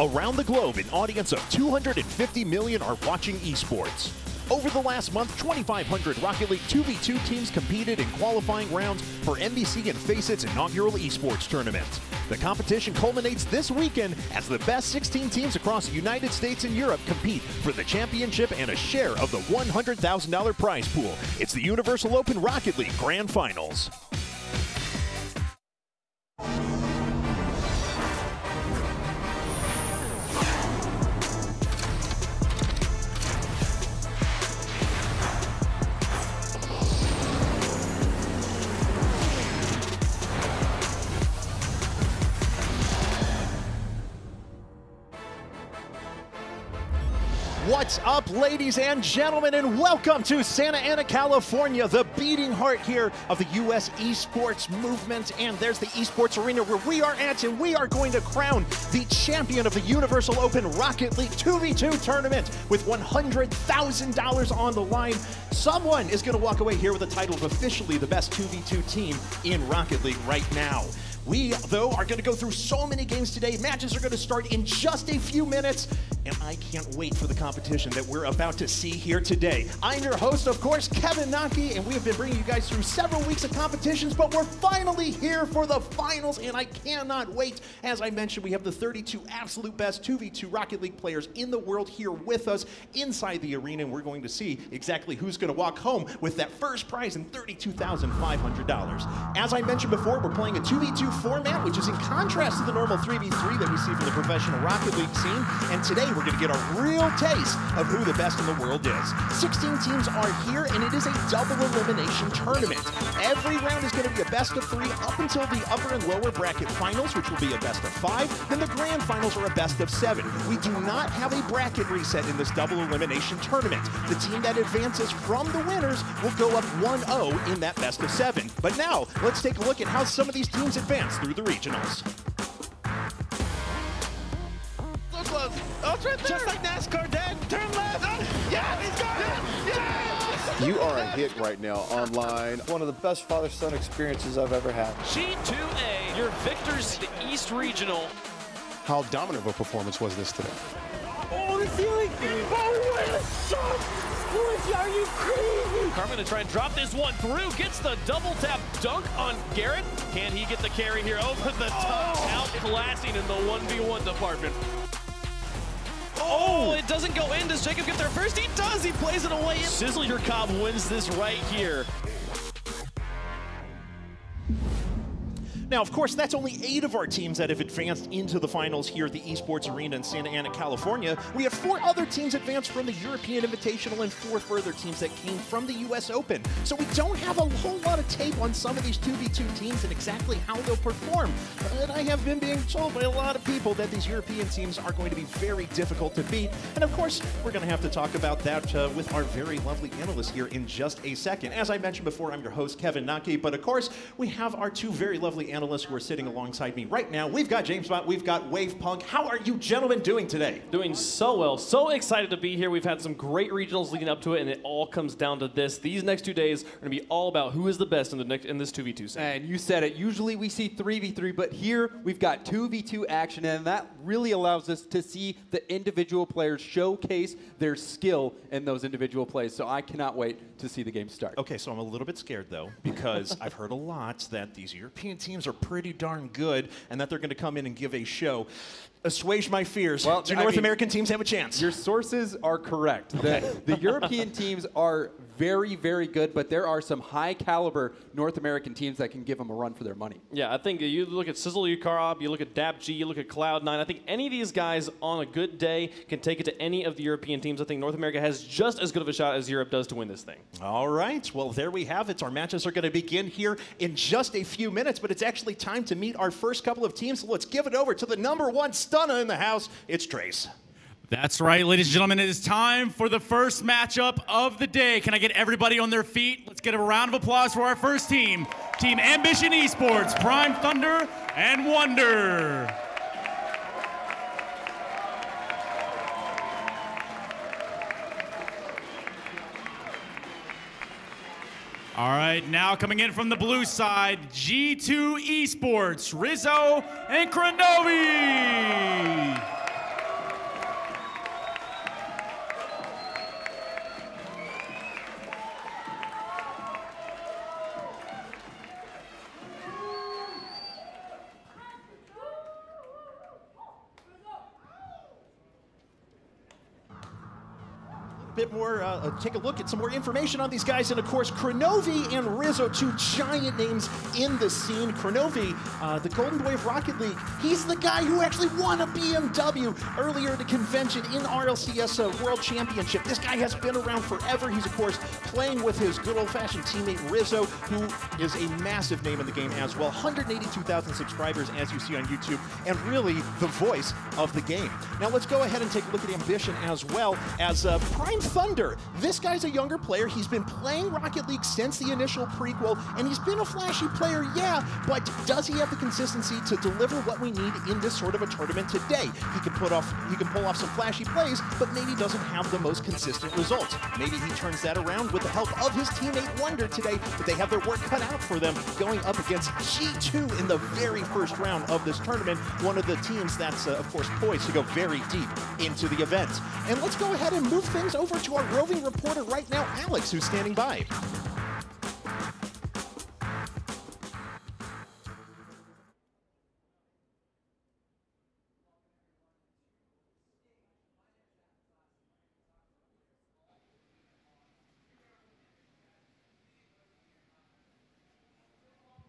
Around the globe, an audience of 250 million are watching esports. Over the last month, 2,500 Rocket League 2v2 teams competed in qualifying rounds for NBC and FACEIT's inaugural esports tournament. The competition culminates this weekend as the best 16 teams across the United States and Europe compete for the championship and a share of the $100,000 prize pool. It's the Universal Open Rocket League Grand Finals. What's up, ladies and gentlemen, and welcome to Santa Ana, California, the beating heart here of the U.S. esports movement. And there's the esports arena where we are at, and we are going to crown the champion of the Universal Open Rocket League 2v2 tournament with $100,000 on the line. Someone is going to walk away here with the title of officially the best 2v2 team in Rocket League right now. We, though, are going to go through so many games today. Matches are going to start in just a few minutes, and I can't wait for the competition that we're about to see here today. I'm your host, of course, Kevin Naki, and we have been bringing you guys through several weeks of competitions, but we're finally here for the finals, and I cannot wait. As I mentioned, we have the 32 absolute best 2v2 Rocket League players in the world here with us inside the arena, and we're going to see exactly who's going to walk home with that first prize in $32,500. As I mentioned before, we're playing a 2v2 format, which is in contrast to the normal 3v3 that we see for the professional Rocket League scene. And today we're going to get a real taste of who the best in the world is. 16 teams are here, and it is a double elimination tournament. Every round is going to be a best of 3 up until the upper and lower bracket finals, which will be a best of 5. Then the grand finals are a best of 7. We do not have a bracket reset in this double elimination tournament. The team that advances from the winners will go up 1-0 in that best of 7. But now, let's take a look at how some of these teams advance through the regionals. So close. Oh, it's right there. Just like NASCAR, Dad. Turn left. Oh, yeah, he's got it. Yeah. You are a hit right now online. One of the best father-son experiences I've ever had. G2A, your victors, the East Regional. How dominant of a performance was this today? Oh, the ceiling. Oh, what a shot. Are you crazy? Carmen to try and drop this one through. Gets the double tap dunk on Garrett. Can he get the carry here over the top? Outclassing in the 1v1 department. Oh, it doesn't go in. Does Jacob get there first? He does. He plays it away. Sizzle Your Cobb wins this right here. Now, of course, that's only 8 of our teams that have advanced into the finals here at the Esports Arena in Santa Ana, California. We have 4 other teams advanced from the European Invitational and 4 further teams that came from the U.S. Open. So we don't have a whole lot of tape on some of these 2v2 teams and exactly how they'll perform. But I have been being told by a lot of people that these European teams are going to be very difficult to beat. And of course, we're going to have to talk about that with our very lovely analyst here in just a second. As I mentioned before, I'm your host, Kevin Naki. But of course, we have our 2 very lovely analysts who are sitting alongside me right now. We've got James Bott, we've got Wave Punk. How are you gentlemen doing today? Doing so well. So excited to be here. We've had some great regionals leading up to it, and it all comes down to this. These next 2 days are going to be all about who is the best in this 2v2 scene. And you said it. Usually we see 3v3, but here we've got 2v2 action, and that really allows us to see the individual players showcase their skill in those individual plays. So I cannot wait to see the game start. Okay, so I'm a little bit scared, though, because I've heard a lot that these European teams are pretty darn good and that they're going to come in and give a show. Assuage my fears. Well, do North American teams have a chance? Your sources are correct. The European teams are very, very good, but there are some high-caliber North American teams that can give them a run for their money. Yeah, I think you look at Sizzle Your Cobb, you look at DAPG, you look at Cloud9. I think any of these guys on a good day can take it to any of the European teams. I think North America has just as good of a shot as Europe does to win this thing. All right. Well, there we have it. Our matches are going to begin here in just a few minutes, but it's actually time to meet our first couple of teams. So let's give it over to the #1 stunner in the house. It's Trace. That's right, ladies and gentlemen. It is time for the first matchup of the day. Can I get everybody on their feet? Let's get a round of applause for our first team, Team Ambition Esports, Prime Thunder and Wonder. All right, now coming in from the blue side, G2 Esports, Rizzo and Kronovi. bit more, take a look at some more information on these guys. And of course, Kronovi and Rizzo, two giant names in the scene. Kronovi, the Golden Boy of Rocket League, he's the guy who actually won a BMW earlier at a convention in RLCS World Championship. This guy has been around forever. He's, of course, playing with his good old-fashioned teammate Rizzo, who is a massive name in the game as well. 182,000 subscribers, as you see on YouTube, and really the voice of the game. Now let's go ahead and take a look at Ambition as well as Prime Thunder. This guy's a younger player. He's been playing Rocket League since the initial prequel, and he's been a flashy player, yeah, but does he have the consistency to deliver what we need in this sort of a tournament today? He can pull off some flashy plays, but maybe doesn't have the most consistent results. Maybe he turns that around with the help of his teammate Wonder today, but they have their work cut out for them going up against G2 in the very first round of this tournament, one of the teams that's, of course, poised to go very deep into the event. And let's go ahead and move things over to our roving reporter right now, Alex, who's standing by.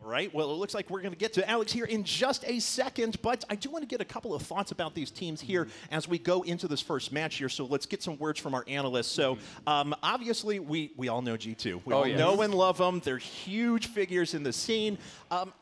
Right, well, it looks like we're going to get to Alex here in just a second, but I do want to get a couple of thoughts about these teams here as we go into this first match here, so let's get some words from our analysts. So, obviously, we all know G2. We all know and love them. They're huge figures in the scene.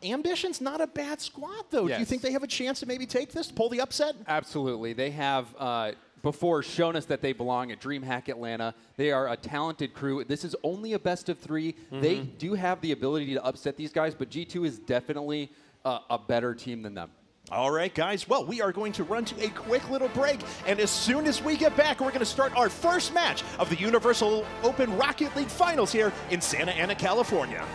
Ambition's not a bad squad, though. Do you think they have a chance to maybe take this, pull the upset? Absolutely. They have before shown us that they belong at DreamHack Atlanta. They are a talented crew. This is only a best of 3. They do have the ability to upset these guys, but G2 is definitely a better team than them. All right, guys. Well, we are going to run to a quick little break, and as soon as we get back, we're going to start our first match of the Universal Open Rocket League Finals here in Santa Ana, California.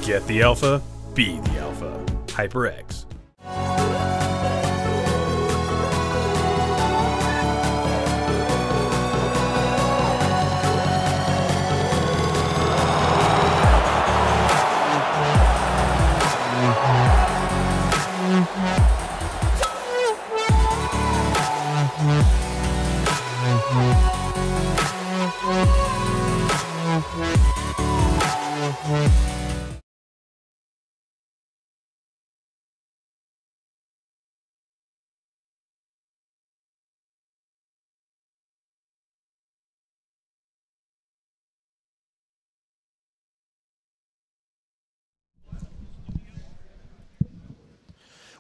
Get the alpha, be the alpha. HyperX.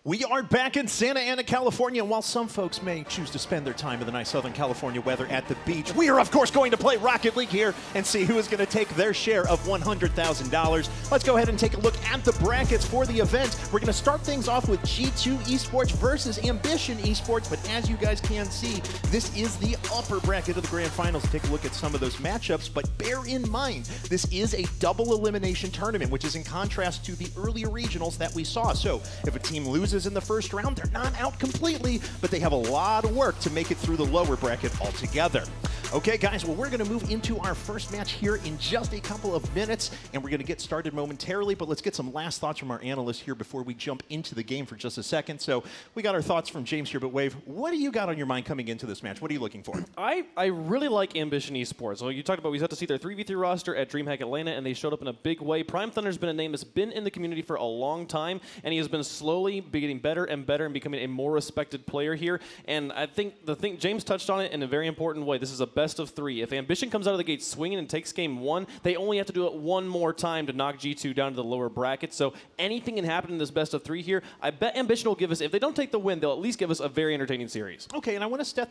We are back in Santa Ana, California, and while some folks may choose to spend their time in the nice Southern California weather at the beach, we are, of course, going to play Rocket League here and see who is going to take their share of $100,000. Let's go ahead and take a look at the brackets for the event. We're going to start things off with G2 Esports versus Ambition Esports, but as you guys can see, this is the upper bracket of the Grand Finals. Take a look at some of those matchups, but bear in mind, this is a double elimination tournament, which is in contrast to the earlier regionals that we saw. So if a team loses in the first round, they're not out completely, but they have a lot of work to make it through the lower bracket altogether. Okay, guys, well, we're going to move into our first match here in just a couple of minutes, and we're going to get started momentarily, but let's get some last thoughts from our analysts here before we jump into the game for just a second. So we got our thoughts from James here, but Wave, what do you got on your mind coming into this match? What are you looking for? I really like Ambition Esports. So you talked about we got to see their 3v3 roster at DreamHack Atlanta, and they showed up in a big way. Prime Thunder's been a name that's been in the community for a long time, and he has been slowly getting better and better and becoming a more respected player here. And I think the thing, James touched on it in a very important way. This is a best of 3. If Ambition comes out of the gate swinging and takes game 1, they only have to do it one more time to knock G2 down to the lower bracket. So anything can happen in this best of 3 here. I bet Ambition will give us, if they don't take the win, they'll at least give us a very entertaining series. Okay, and I want to set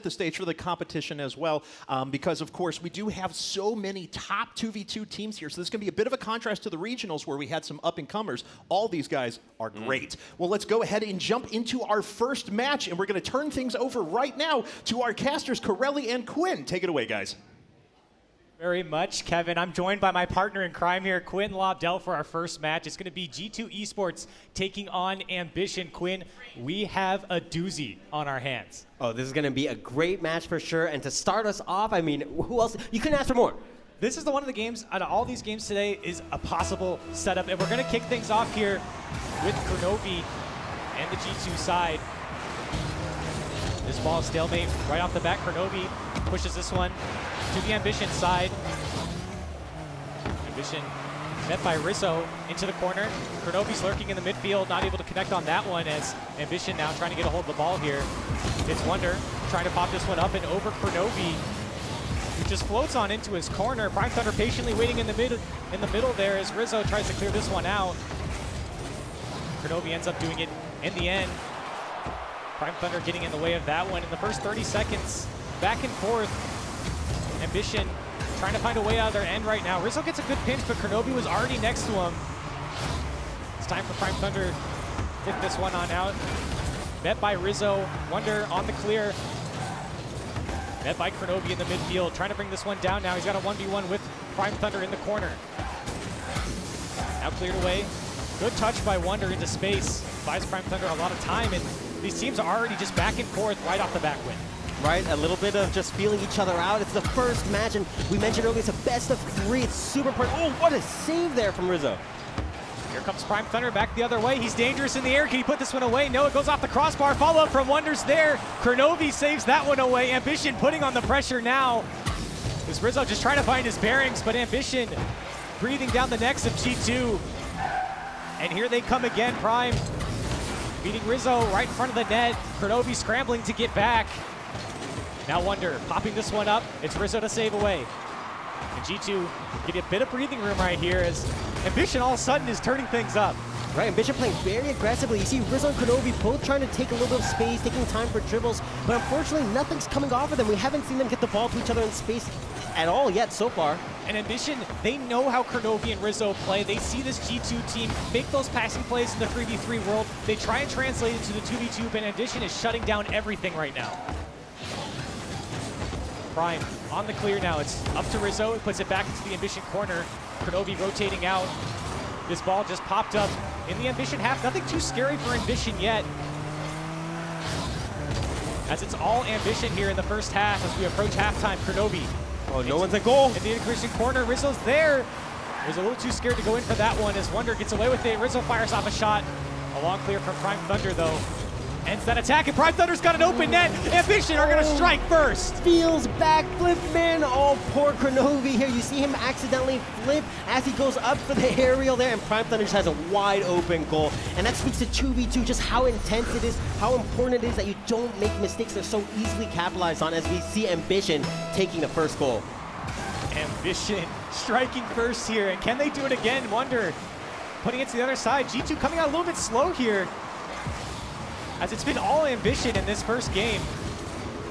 the stage for the competition as well, because, of course, we do have so many top 2v2 teams here. So this is going to be a bit of a contrast to the regionals where we had some up-and-comers. All these guys are great. Well, let's go ahead and jump into our first match, and we're going to turn things over right now to our casters, Corelli and Quinn. Take it away, guys. Very much, Kevin. I'm joined by my partner in crime here, Quinn Lobdell, for our first match. It's going to be G2 Esports taking on Ambition. Quinn, we have a doozy on our hands. Oh, this is going to be a great match for sure. And to start us off, I mean, who else? You couldn't ask for more. This is one of the games, out of all these games today, is a possible setup. And we're going to kick things off here with Kronovi and the G2 side. This ball stalemate right off the bat. Kronovi pushes this one to the Ambition side. Ambition met by Rizzo into the corner. Kronovi's lurking in the midfield, not able to connect on that one as Ambition now trying to get a hold of the ball here. It's Wonder trying to pop this one up and over Kronovi, who just floats on into his corner. Prime Thunder patiently waiting in the middle there as Rizzo tries to clear this one out. Kronovi ends up doing it in the end. Prime Thunder getting in the way of that one in the first 30 seconds. Back and forth. Ambition trying to find a way out of their end right now. Rizzo gets a good pinch, but Kronovi was already next to him. It's time for Prime Thunder to flip this one on out. Met by Rizzo. Wonder on the clear. Met by Kronovi in the midfield. Trying to bring this one down now. He's got a 1v1 with Prime Thunder in the corner. Now cleared away. Good touch by Wonder into space. Buys Prime Thunder a lot of time, and these teams are already just back and forth right off the back win. Right, a little bit of just feeling each other out. It's the first match, and we mentioned earlier it's a best of 3. It's super important. Oh, what a save there from Rizzo. Here comes Prime Thunder back the other way. He's dangerous in the air. Can he put this one away? No, it goes off the crossbar. Follow up from Wonders there. Kronovi saves that one away. Ambition putting on the pressure now. This Rizzo just trying to find his bearings, but Ambition breathing down the necks of G2. And here they come again, Prime beating Rizzo right in front of the net. Kronovi scrambling to get back. Now Wonder popping this one up. It's Rizzo to save away. And G2 getting a bit of breathing room right here as Ambition all of a sudden is turning things up. Right, Ambition playing very aggressively. You see Rizzo and Kronovi both trying to take a little bit of space, taking time for dribbles, but unfortunately nothing's coming off of them. We haven't seen them get the ball to each other in space at all yet so far. And Ambition, they know how Kronovi and Rizzo play. They see this G2 team make those passing plays in the 3v3 world. They try and translate it to the 2v2, but Ambition is shutting down everything right now. Prime on the clear now. It's up to Rizzo. He puts it back into the Ambition corner. Kronovi rotating out. This ball just popped up in the Ambition half. Nothing too scary for Ambition yet, as it's all Ambition here in the first half as we approach halftime. Kronovi. Oh, no one's at goal. In the Ambition corner, Rizzo's there. He's a little too scared to go in for that one as Wonder gets away with it. Rizzo fires off a shot. A long clear from Prime Thunder, though. Ends that attack, and Prime Thunder's got an open net. Ambition are going to strike first. Feels backflip, man. Oh, poor Kronovi here. You see him accidentally flip as he goes up for the aerial there, and Prime Thunder just has a wide open goal. And that speaks to 2v2, just how intense it is, how important it is that you don't make mistakes they're so easily capitalized on, as we see Ambition taking the first goal. Ambition striking first here, and can they do it again? Wonder putting it to the other side. G2 coming out a little bit slow here, as it's been all Ambition in this first game.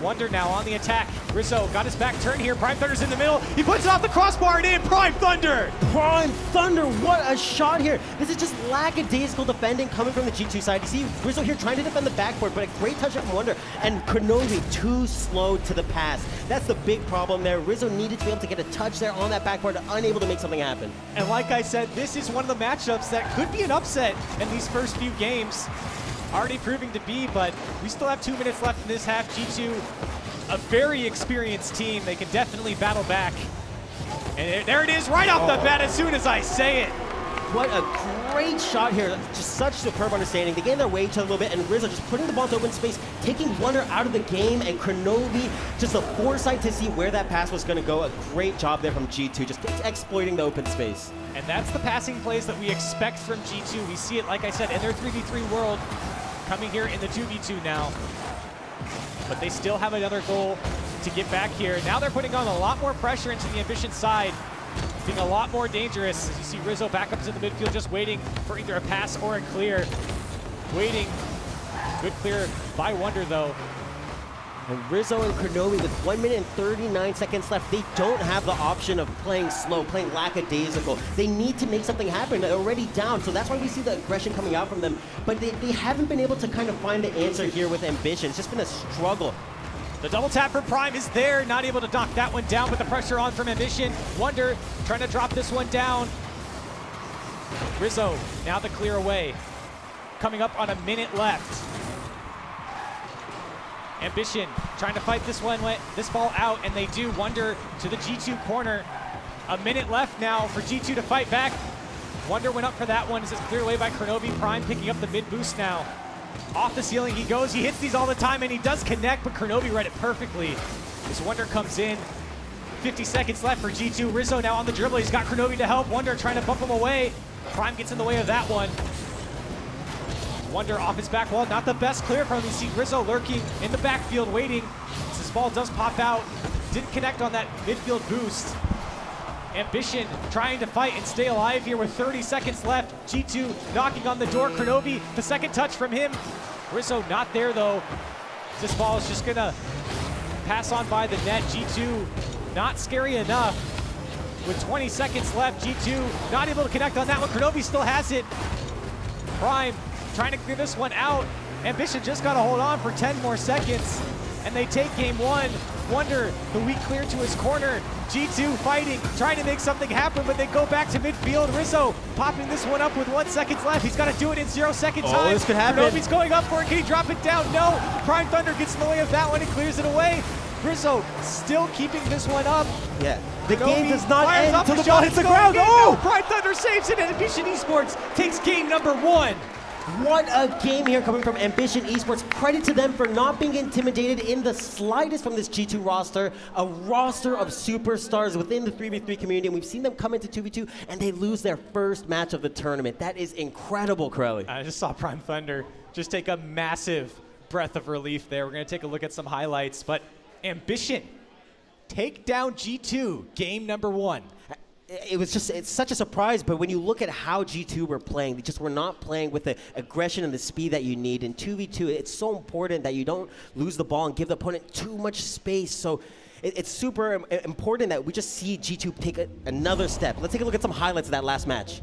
Wonder now on the attack. Rizzo got his back turn here. Prime Thunder's in the middle. He puts it off the crossbar and in. Prime Thunder! Prime Thunder, what a shot here. This is just lackadaisical defending coming from the G2 side. You see Rizzo here trying to defend the backboard, but a great touch from Wonder. And Kronovi too slow to the pass. That's the big problem there. Rizzo needed to be able to get a touch there on that backboard, unable to make something happen. And like I said, this is one of the matchups that could be an upset in these first few games. Already proving to be, but we still have 2 minutes left in this half. G2, a very experienced team. They can definitely battle back. And there it is right off the bat as soon as I say it. What a great shot here. Just such superb understanding. They gained their way to a little bit, and Rizzo just putting the ball to open space, taking Wonder out of the game, and Kronovi, just the foresight to see where that pass was going to go. A great job there from G2, just exploiting the open space. And that's the passing plays that we expect from G2. We see it, like I said, in their 3v3 world, coming here in the 2v2 now. But they still have another goal to get back here. Now they're putting on a lot more pressure into the Ambition side, being a lot more dangerous. As you see Rizzo back up to the midfield, just waiting for either a pass or a clear. Waiting. Good clear by Wonder, though. And Rizzo and Kronovi with 1 minute and 39 seconds left, they don't have the option of playing slow, playing lackadaisical. They need to make something happen. They're already down, so that's why we see the aggression coming out from them. But they haven't been able to kind of find the answer here with Ambition. It's just been a struggle. The double tap for Prime is there, not able to knock that one down, but the pressure on from Ambition. Wonder trying to drop this one down. Rizzo, now the clear away. Coming up on a minute left. Ambition trying to fight this ball out, and they do. Wonder to the G2 corner. A minute left now for G2 to fight back. Wonder went up for that one. This is cleared away by Kronovi. Prime picking up the mid boost now. Off the ceiling he goes. He hits these all the time, and he does connect, but Kronovi read it perfectly. As Wonder comes in. 50 seconds left for G2. Rizzo now on the dribble. He's got Kronovi to help. Wonder trying to bump him away. Prime gets in the way of that one. Wonder off his back wall. Not the best clear from him. You see Rizzo lurking in the backfield waiting. As his ball does pop out. Didn't connect on that midfield boost. Ambition trying to fight and stay alive here with 30 seconds left. G2 knocking on the door. Kronovi, the second touch from him. Rizzo not there though. This ball is just gonna pass on by the net. G2 not scary enough. With 20 seconds left, G2 not able to connect on that one. Kronovi still has it. Prime trying to clear this one out. Ambition just got to hold on for 10 more seconds. And they take game one. Wonder, the weak clear to his corner. G2 fighting, trying to make something happen, but they go back to midfield. Rizzo popping this one up with 1 second left. He's got to do it in 0 second time. This could happen. Kronovi's going up for it. Can he drop it down? No. Prime Thunder gets in the way of that one and clears it away. Rizzo still keeping this one up. Yeah. The Kronovi game does not end until the shot ball hits the ground. Oh! Prime Thunder saves it, and Ambition Esports takes game number 1. What a game here coming from Ambition Esports. Credit to them for not being intimidated in the slightest from this G2 roster. A roster of superstars within the 3v3 community, and we've seen them come into 2v2, and they lose their first match of the tournament. That is incredible, Crowley. I just saw Prime Thunder just take a massive breath of relief there. We're going to take a look at some highlights, but Ambition take down G2, game number 1. It's such a surprise, but when you look at how G2 were playing, they just were not playing with the aggression and the speed that you need. In 2v2, it's so important that you don't lose the ball and give the opponent too much space. So it's super important that we just see G2 take another step. Let's take a look at some highlights of that last match.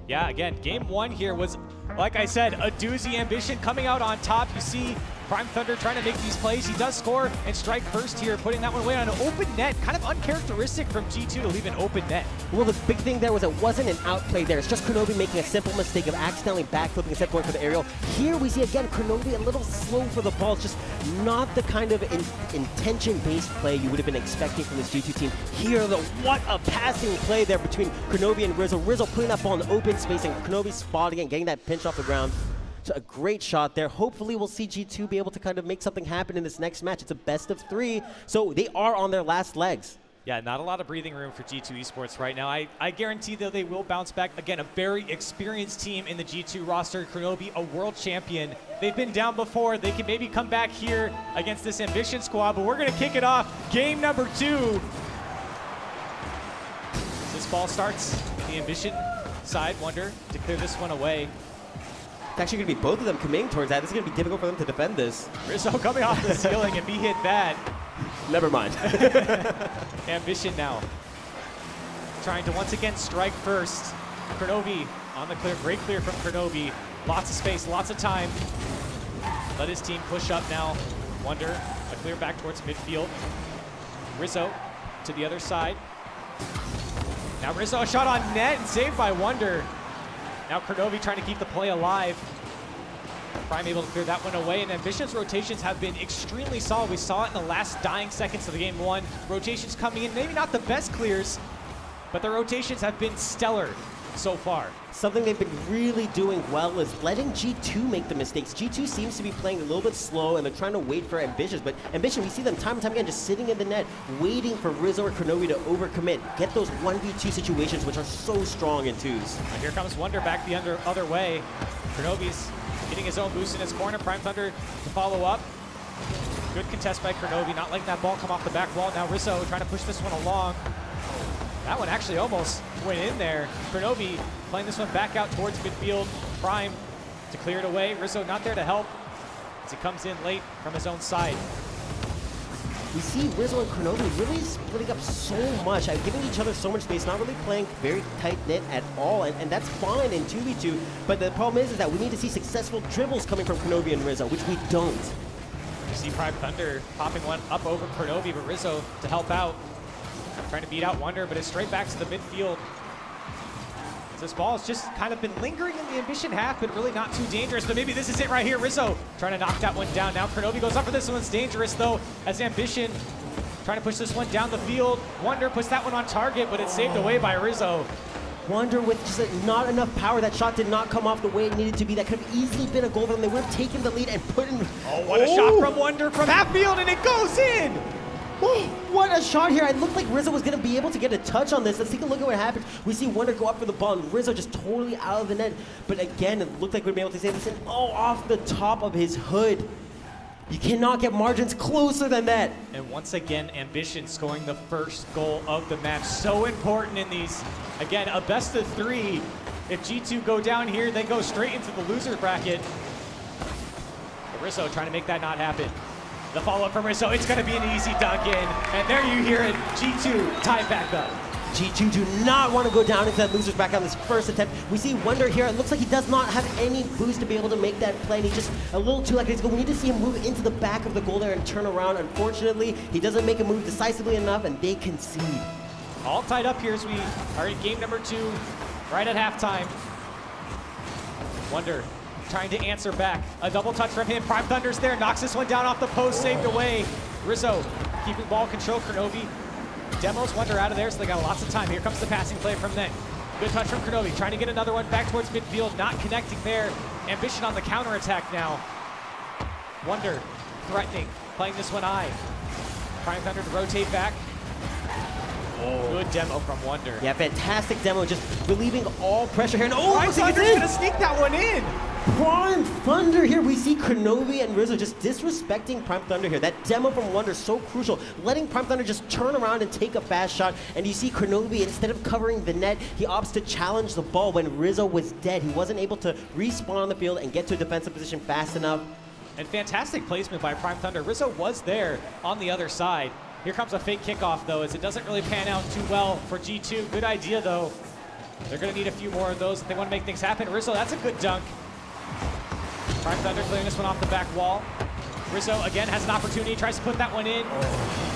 Yeah, again, game 1 here was, like I said, a doozy. Ambition coming out on top. You see Prime Thunder trying to make these plays. He does score and strike first here, putting that one away on an open net. Kind of uncharacteristic from G2 to leave an open net. Well, the big thing there was it wasn't an outplay there. It's just Kronovi making a simple mistake of accidentally backflipping instead of going for the aerial. Here we see, again, Kronovi a little slow for the ball. It's just not the kind of intention-based play you would have been expecting from this G2 team. Here, though, what a passing play there between Kronovi and Rizzo. Rizzo putting that ball in open space and Kronovi spotting it and getting that pinch off the ground. So a great shot there. Hopefully we'll see G2 be able to kind of make something happen in this next match. It's a best of 3, so they are on their last legs. Yeah, not a lot of breathing room for G2 Esports right now. I guarantee that they will bounce back. Again, a very experienced team in the G2 roster. Kronovi, a world champion. They've been down before. They can maybe come back here against this Ambition squad, but we're going to kick it off. Game number 2. This ball starts in the Ambition side. Wonder to clear this one away. It's actually going to be both of them committing towards that. This is going to be difficult for them to defend this. Rizzo coming off the ceiling. If he hit that. Never mind. Ambition now. Trying to once again strike first. Kronovi on the clear. Great clear from Kronovi. Lots of space, lots of time. Let his team push up now. Wonder, a clear back towards midfield. Rizzo to the other side. Now Rizzo, a shot on net and saved by Wonder. Now Kronovi trying to keep the play alive. Prime able to clear that one away, and Ambition's rotations have been extremely solid. We saw it in the last dying seconds of the game 1. Rotations coming in, maybe not the best clears, but the rotations have been stellar so far. Something they've been really doing well is letting G2 make the mistakes. G2 seems to be playing a little bit slow, and they're trying to wait for Ambition, but Ambition, we see them time and time again just sitting in the net, waiting for Rizzo or Kronovi to overcommit, get those 1v2 situations, which are so strong in 2s. And here comes Wonder back the other way. Kronovi's getting his own boost in his corner. Prime Thunder to follow up. Good contest by Kronovi, not letting that ball come off the back wall. Now Rizzo trying to push this one along. That one actually almost went in there. Kronovi playing this one back out towards midfield. Prime to clear it away. Rizzo not there to help as he comes in late from his own side. We see Rizzo and Kronovi really splitting up so much, giving each other so much space, not really playing very tight-knit at all, and that's fine in 2v2, but the problem is that we need to see successful dribbles coming from Kronovi and Rizzo, which we don't. You see Prime Thunder popping one up over Kronovi, but Rizzo to help out. Trying to beat out Wonder, but it's straight back to the midfield. This ball has just kind of been lingering in the Ambition half, but really not too dangerous. But maybe this is it right here. Rizzo trying to knock that one down. Now Kronovi goes up for this one's dangerous, though, as Ambition trying to push this one down the field. Wonder puts that one on target, but it's saved away by Rizzo. Wonder with just not enough power. That shot did not come off the way it needed to be. That could have easily been a goal for them. They would have taken the lead and put in. Oh, what a shot from Wonder from half field, and it goes in! What a shot here. It looked like Rizzo was going to be able to get a touch on this. Let's take a look at what happened. We see Wonder go up for the ball, and Rizzo just totally out of the net. But again, it looked like we'd be able to save this in. Oh, off the top of his hood. You cannot get margins closer than that. And once again, Ambition scoring the first goal of the match. So important in these, again, a best of 3. If G2 go down here, they go straight into the loser bracket. But Rizzo trying to make that not happen. The follow-up from Rizzo, it's going to be an easy dunk in. And there you hear it, G2 tied back up. G2 do not want to go down into that loser's bracket on this first attempt. We see Wonder here. It looks like he does not have any boost to be able to make that play. And he's just a little too likely to go. We need to see him move into the back of the goal there and turn around. Unfortunately, he doesn't make a move decisively enough, and they concede. All tied up here as we are in game number 2, right at halftime. Wonder trying to answer back. A double touch from him. Prime Thunder's there, knocks this one down off the post, saved away. Rizzo keeping ball control. Kronovi demos Wonder out of there, so they got lots of time. Here comes the passing play from them. Good touch from Kronovi, trying to get another one back towards midfield, not connecting there. Ambition on the counterattack now. Wonder threatening, playing this one high. Prime Thunder to rotate back. Good demo from Wonder. Yeah, fantastic demo, just relieving all pressure here. And Prime Thunder's gonna sneak that one in. Prime Thunder here. We see Kronovi and Rizzo just disrespecting Prime Thunder here. That demo from Wonder is so crucial. Letting Prime Thunder just turn around and take a fast shot. And you see Kronovi, instead of covering the net, he opts to challenge the ball when Rizzo was dead. He wasn't able to respawn on the field and get to a defensive position fast enough. And fantastic placement by Prime Thunder. Rizzo was there on the other side. Here comes a fake kickoff, though, as it doesn't really pan out too well for G2. Good idea, though. They're going to need a few more of those if they want to make things happen. Rizzo, that's a good dunk. Prime Thunder clearing this one off the back wall. Rizzo, again, has an opportunity, tries to put that one in.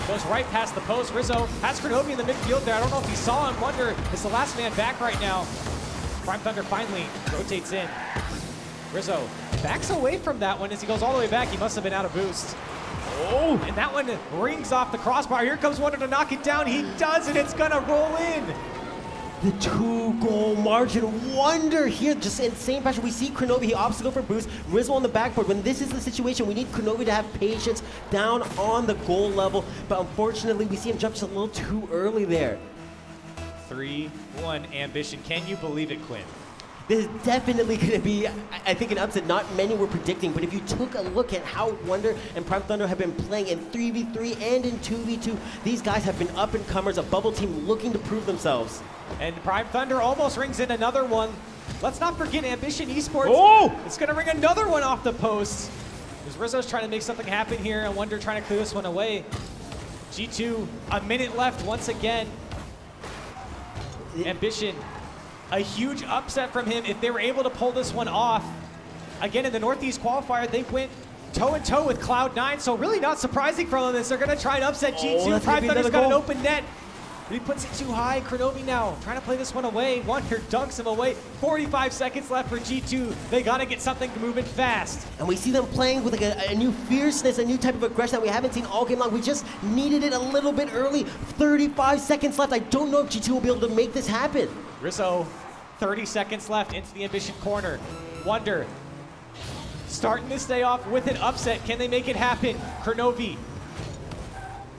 Goes right past the post. Rizzo has Kronovi in the midfield there. I don't know if he saw him. Wonder is the last man back right now. Prime Thunder finally rotates in. Rizzo backs away from that one as he goes all the way back. He must have been out of boost. Oh, and that one rings off the crossbar. Here comes Wonder to knock it down. He does, and it's gonna roll in. The 2-goal margin. Wonder here, just insane pressure. We see Kronovi, he opts to go for boost. Rizzo on the backboard. When this is the situation, we need Kronovi to have patience down on the goal level. But unfortunately, we see him jump just a little too early there. 3-1 Ambition. Can you believe it, Quinn? This is definitely going to be, I think, an upset not many were predicting. But if you took a look at how Wonder and Prime Thunder have been playing in 3v3 and in 2v2, these guys have been up-and-comers, a bubble team looking to prove themselves. And Prime Thunder almost rings in another one. Let's not forget Ambition Esports. Oh! It's going to ring another one off the post. As Rizzo's trying to make something happen here, and Wonder trying to clear this one away. G2, a minute left once again. Ambition, a huge upset from him if they were able to pull this one off. Again, in the Northeast qualifier, they went toe-and-toe with Cloud9, so really not surprising from them is they're going to try and upset G2. Prime Thunder's got an open net, but he puts it too high. Kronovi now trying to play this one away. Wonder dunks him away. 45 seconds left for G2. They got to get something moving fast. And we see them playing with like a new fierceness, a new type of aggression that we haven't seen all game long. We just needed it a little bit early. 35 seconds left. I don't know if G2 will be able to make this happen. Rizzo, 30 seconds left into the Ambition corner. Wonder starting this day off with an upset. Can they make it happen? Kronovi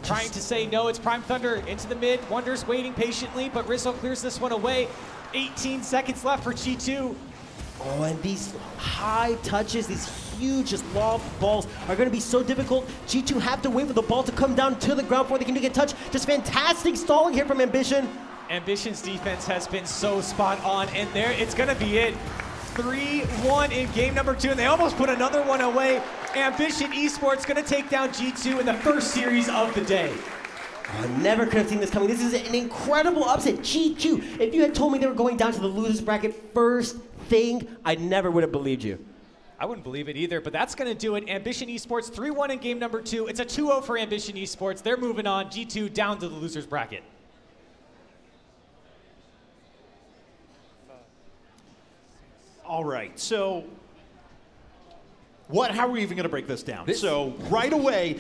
trying to say no. It's Prime Thunder into the mid. Wonder's waiting patiently, but Rizzo clears this one away. 18 seconds left for G2. Oh, and these high touches, these huge just lob balls are going to be so difficult. G2 have to wait for the ball to come down to the ground before they can get touch. Just fantastic stalling here from Ambition. Ambition's defense has been so spot on, and there it's going to be it. 3-1 in game number 2, and they almost put another one away. Ambition Esports going to take down G2 in the first series of the day. I never could have seen this coming. This is an incredible upset. G2, if you had told me they were going down to the losers bracket first thing, I never would have believed you. I wouldn't believe it either, but that's going to do it. Ambition Esports 3-1 in game number 2. It's a 2-0 for Ambition Esports. They're moving on. G2 down to the losers bracket. All right, so how are we even going to break this down? So right away,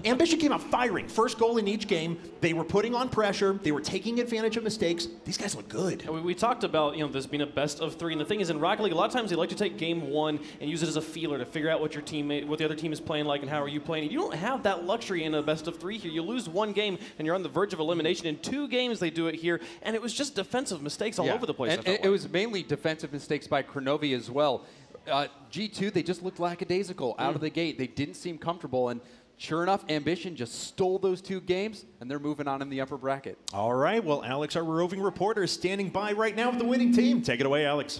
Ambition came out firing. First goal in each game. They were putting on pressure. They were taking advantage of mistakes. These guys look good. We talked about this being a best of 3, and the thing is, in Rocket League, a lot of times they like to take game 1 and use it as a feeler to figure out what the other team is playing like and how are you playing. You don't have that luxury in a best of 3 here. You lose 1 game and you're on the verge of elimination. In 2 games they do it here, and it was just defensive mistakes all over the place. And it was mainly defensive mistakes by Kronovi as well. G2, they just looked lackadaisical out of the gate. They didn't seem comfortable, and sure enough, Ambition just stole those 2 games, and they're moving on in the upper bracket. All right, well, Alex, our roving reporter, is standing by right now with the winning team. Take it away, Alex.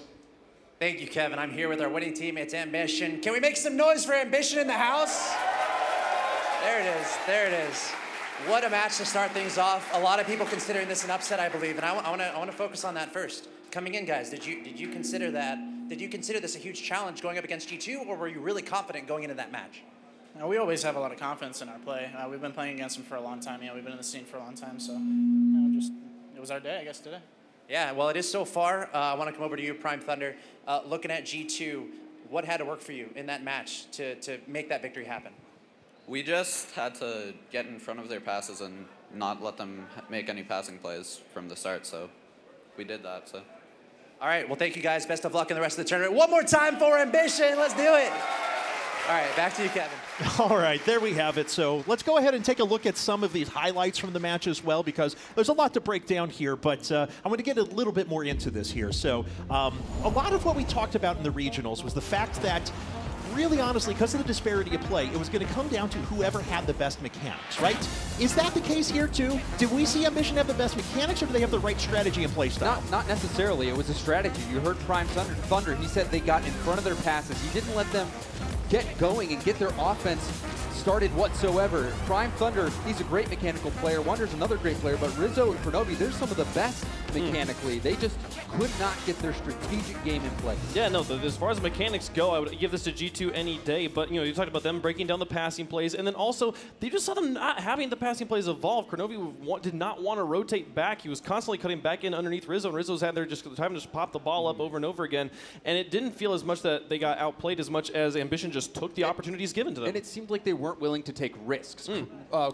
Thank you, Kevin. I'm here with our winning team. It's Ambition. Can we make some noise for Ambition in the house? There it is. There it is. What a match to start things off. A lot of people considering this an upset, I believe, and I want to focus on that first. Coming in, guys, did you consider that? Did you consider this a huge challenge going up against G2, or were you really confident going into that match? We always have a lot of confidence in our play. We've been playing against them for a long time. We've been in the scene for a long time, so it was our day, I guess, today. Yeah, well, it is so far. I want to come over to you, Prime Thunder. Looking at G2, what had to work for you in that match to make that victory happen? We just had to get in front of their passes and not let them make any passing plays from the start, so we did that. So. All right, well, thank you, guys. Best of luck in the rest of the tournament. One more time for Ambition. Let's do it. All right, back to you, Kevin. All right, there we have it. So let's go ahead and take a look at some of these highlights from the match as well, because there's a lot to break down here, but I'm going to get a little bit more into this here. So a lot of what we talked about in the regionals was the fact that really honestly, because of the disparity of play, it was going to come down to whoever had the best mechanics, right? Is that the case here too? Did we see Ambition have the best mechanics, or do they have the right strategy and play style? Not necessarily. It was a strategy. You heard Prime Thunder. He said they got in front of their passes. He didn't let them get going and get their offense started whatsoever. Prime Thunder, he's a great mechanical player. Wonder's another great player, but Rizzo and Kronovi, they're some of the best mechanically. They just could not get their strategic game in play. Yeah, no, as far as mechanics go, I would give this to G2 any day, but you talked about them breaking down the passing plays, and then also, they just saw them not having the passing plays evolve. Kronovi did not want to rotate back. He was constantly cutting back in underneath Rizzo, and Rizzo's had there just having to pop the ball up over and over again, and it didn't feel as much that they got outplayed as much as Ambition just took the opportunities given to them. And it seemed like they weren't willing to take risks.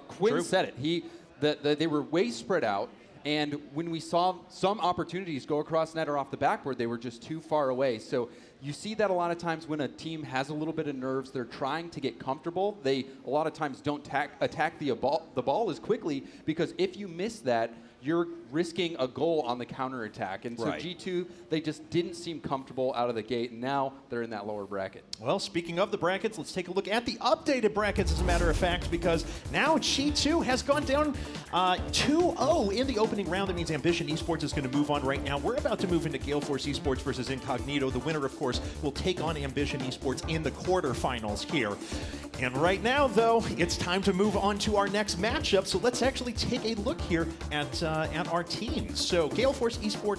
Quinn said it. They were way spread out, and when we saw some opportunities go across net or off the backboard, they were just too far away. So you see that a lot of times when a team has a little bit of nerves, they're trying to get comfortable. They a lot of times don't attack the ball as quickly, because if you miss that, you're risking a goal on the counterattack. And so G2, they just didn't seem comfortable out of the gate, and now they're in that lower bracket. Well, speaking of the brackets, let's take a look at the updated brackets, as a matter of fact, because now G2 has gone down 2-0 in the opening round. That means Ambition Esports is going to move on right now. We're about to move into Gale Force Esports versus Incognito. The winner, of course, will take on Ambition Esports in the quarterfinals here. And right now, though, it's time to move on to our next matchup. So let's actually take a look here at our teams. So Gale Force Esports